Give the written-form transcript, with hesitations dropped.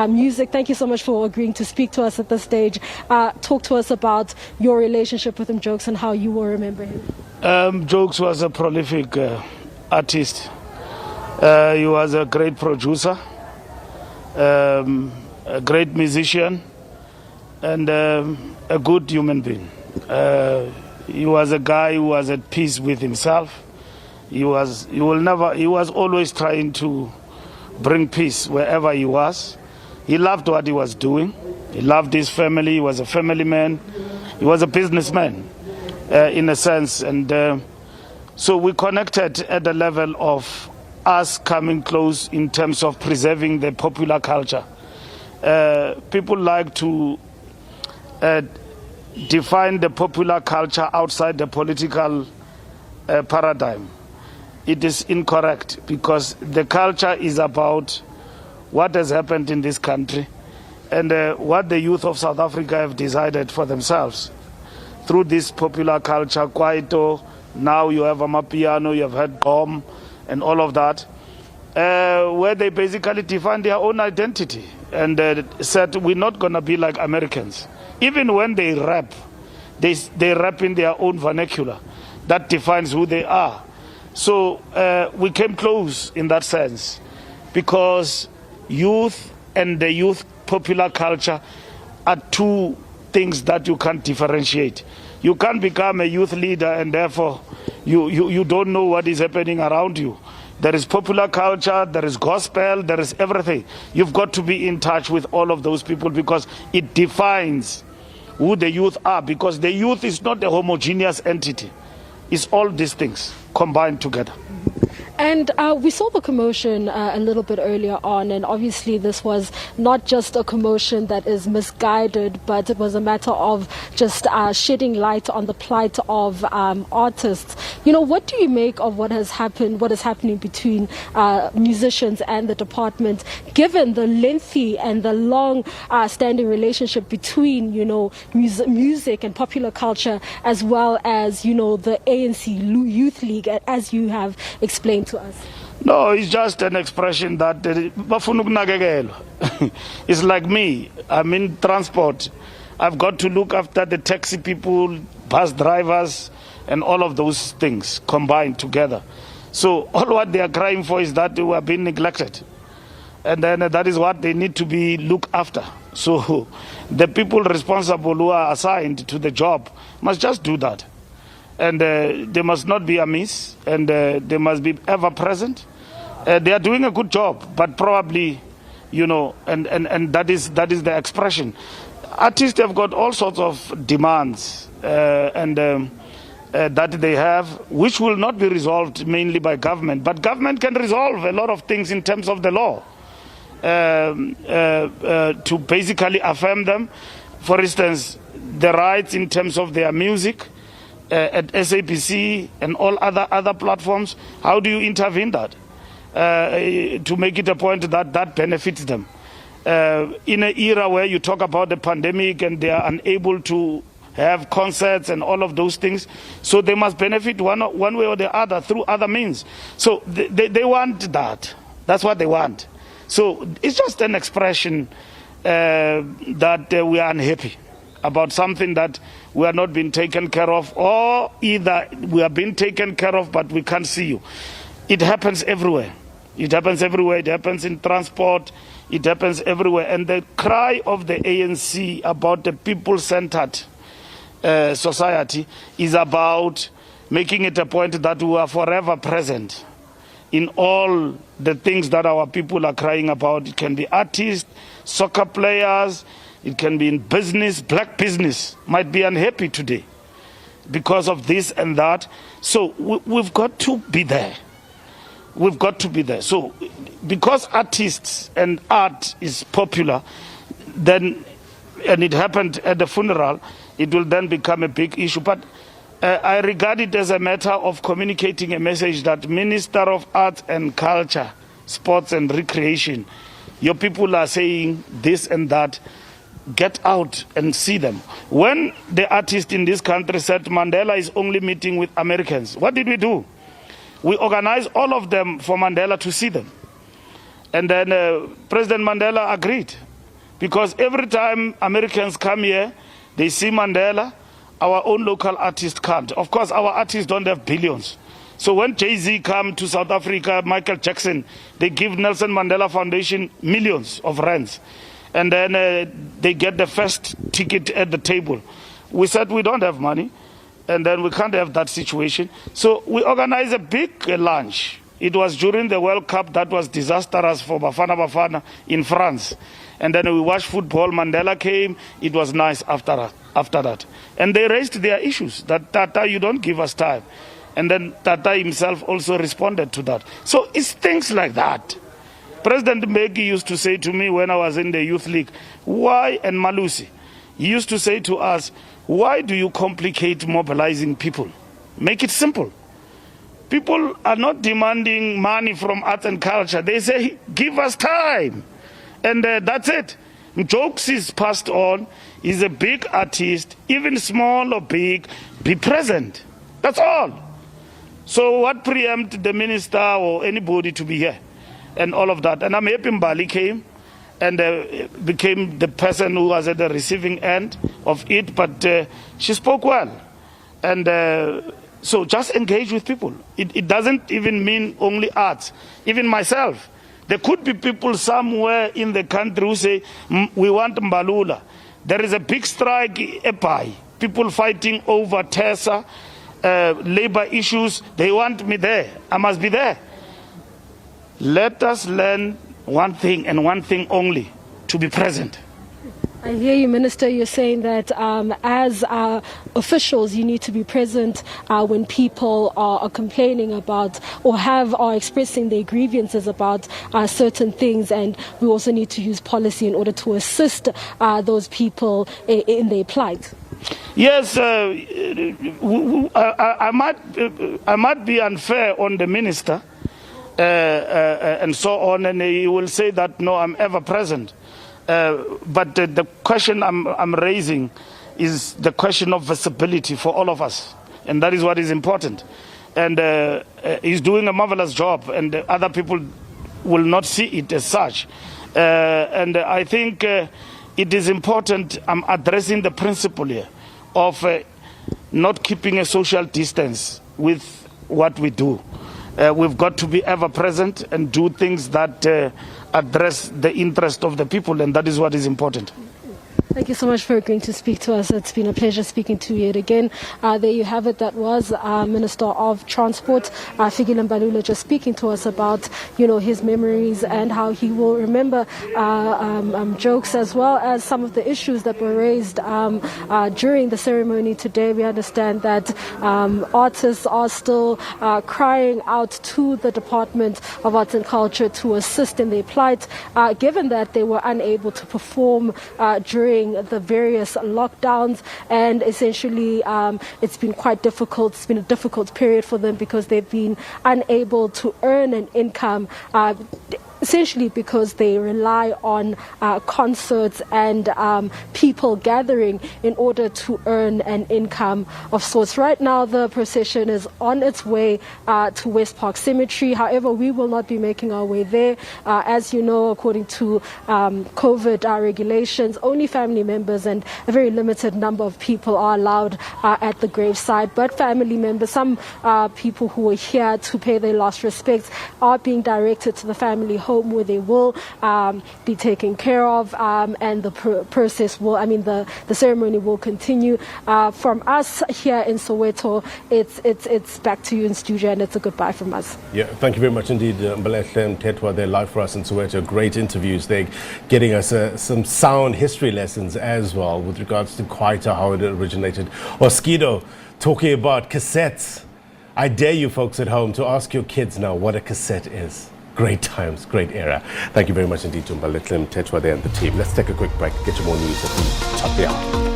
music. Thank you so much for agreeing to speak to us at this stage. Talk to us about your relationship with Mjokes and how you will remember him. Mjokes was a prolific artist. He was a great producer, a great musician, and a good human being. He was a guy who was at peace with himself. He was always trying to bring peace wherever he was. He loved what he was doing. He loved his family. He was a family man. He was a businessman, in a sense. And so we connected at the level of us coming close in terms of preserving the popular culture. People like to define the popular culture outside the political paradigm. It is incorrect, because the culture is about what has happened in this country and what the youth of South Africa have decided for themselves through this popular culture. Kwaito, now you have Amapiano, you have had Gom and all of that, where they basically define their own identity and said we're not going to be like Americans. Even when they rap, they rap in their own vernacular. That defines who they are. So we came close in that sense, because youth and the youth popular culture are two things that you can't differentiate. You can't become a youth leader and therefore you don't know what is happening around you. There is popular culture, there is gospel, there is everything. You've got to be in touch with all of those people, because it defines who the youth are, because the youth is not a homogeneous entity. It's all these things combined together. And we saw the commotion a little bit earlier on, and obviously this was not just a commotion that is misguided, but it was a matter of just shedding light on the plight of artists. You know, what do you make of what has happened, what is happening between musicians and the department, given the lengthy and the long standing relationship between, you know, music and popular culture, as well as, you know, the ANC Youth League, as you have explained to us? No, it's just an expression that it's like me. I'm in transport. I've got to look after the taxi people, bus drivers, and all of those things combined together. So all what they are crying for is that they were being neglected. And then that is what they need to be looked after. So the people responsible who are assigned to the job must just do that. And they must not be amiss, and they must be ever present. They are doing a good job, but probably, you know, and that is the expression. Artists have got all sorts of demands that they have, which will not be resolved mainly by government. But government can resolve a lot of things in terms of the law to basically affirm them. For instance, the rights in terms of their music, at SABC and all other platforms. How do you intervene that to make it a point that benefits them? In an era where you talk about the pandemic and they are unable to have concerts and all of those things, so they must benefit one way or the other through other means. So they want that. That's what they want. So it's just an expression that we are unhappy about something that we are not being taken care of, or either we are being taken care of but we can't see you. It happens everywhere. It happens everywhere. It happens in transport. It happens everywhere. And the cry of the ANC about the people-centered society is about making it a point that we are forever present in all the things that our people are crying about. It can be artists, soccer players, it can be in business. Black business might be unhappy today because of this and that. So we've got to be there. We've got to be there. So because artists and art is popular, then, and it happened at the funeral, it will then become a big issue. But I regard it as a matter of communicating a message that Minister of Arts and Culture, Sports and Recreation, your people are saying this and that. Get out and see them. When the artist in this country said Mandela is only meeting with Americans, what did we do? We organized all of them for Mandela to see them. And then President Mandela agreed. Because every time Americans come here, they see Mandela, our own local artists can't. Of course, our artists don't have billions. So when Jay-Z come to South Africa, Michael Jackson, they give Nelson Mandela Foundation millions of rands. And then they get the first ticket at the table. We said we don't have money, and then we can't have that situation. So we organized a big lunch. It was during the World Cup that was disastrous for Bafana Bafana in France. And then we watched football. Mandela came. It was nice after that. And they raised their issues, that Tata, you don't give us time. And then Tata himself also responded to that. So it's things like that. President Mbeki used to say to me when I was in the Youth League, why, and Malusi, he used to say to us, why do you complicate mobilizing people? Make it simple. People are not demanding money from arts and culture. They say, give us time. And that's it. Mjokes is passed on. He's a big artist, even small or big, be present. That's all. So what preempt the minister or anybody to be here and all of that? And I'm happy Mbali came and became the person who was at the receiving end of it, but she spoke well. And so just engage with people. It doesn't even mean only arts. Even myself, there could be people somewhere in the country who say, we want Mbalula. There is a big strike, Epai. People fighting over TESA, labor issues. They want me there. I must be there. Let us learn one thing and one thing only, to be present. I hear you, Minister. You're saying that as officials, you need to be present when people are complaining about or are expressing their grievances about certain things, and we also need to use policy in order to assist those people in their plight. Yes, I might be unfair on the minister and so on, and he will say that, no, I'm ever present. But the question I'm raising is the question of visibility for all of us, and that is what is important. And he's doing a marvelous job, and other people will not see it as such. And I think it is important. I'm addressing the principle here of not keeping a social distance with what we do. We've got to be ever present and do things that address the interest of the people, and that is what is important. Thank you so much for agreeing to speak to us. It's been a pleasure speaking to you yet again. There you have it. That was Minister of Transport, Fikile Mbalula, just speaking to us about, his memories and how he will remember Mjokes, as well as some of the issues that were raised during the ceremony today. We understand that artists are still crying out to the Department of Arts and Culture to assist in their plight, given that they were unable to perform during the various lockdowns, and essentially it's been quite difficult. It's been a difficult period for them because they've been unable to earn an income, essentially because they rely on concerts and people gathering in order to earn an income of sorts. Right now, the procession is on its way to West Park Cemetery. However, we will not be making our way there. As you know, according to COVID regulations, only family members and a very limited number of people are allowed at the graveside. But family members, some people who are here to pay their last respects, are being directed to the family home where they will be taken care of, and the process will, the ceremony will continue. From us here in Soweto, it's back to you in studio, and it's a goodbye from us. Yeah, thank you very much indeed, Mbalula Mtetwa. They're live for us in Soweto. Great interviews. They're getting us some sound history lessons as well with regards to kwaito, how it originated. Oskido talking about cassettes. I dare you folks at home to ask your kids now what a cassette is. Great times, great era. Thank you very much indeed to Emmanuel Mjokes Matsane there and the team. Let's take a quick break, get you more news at the top of the hour.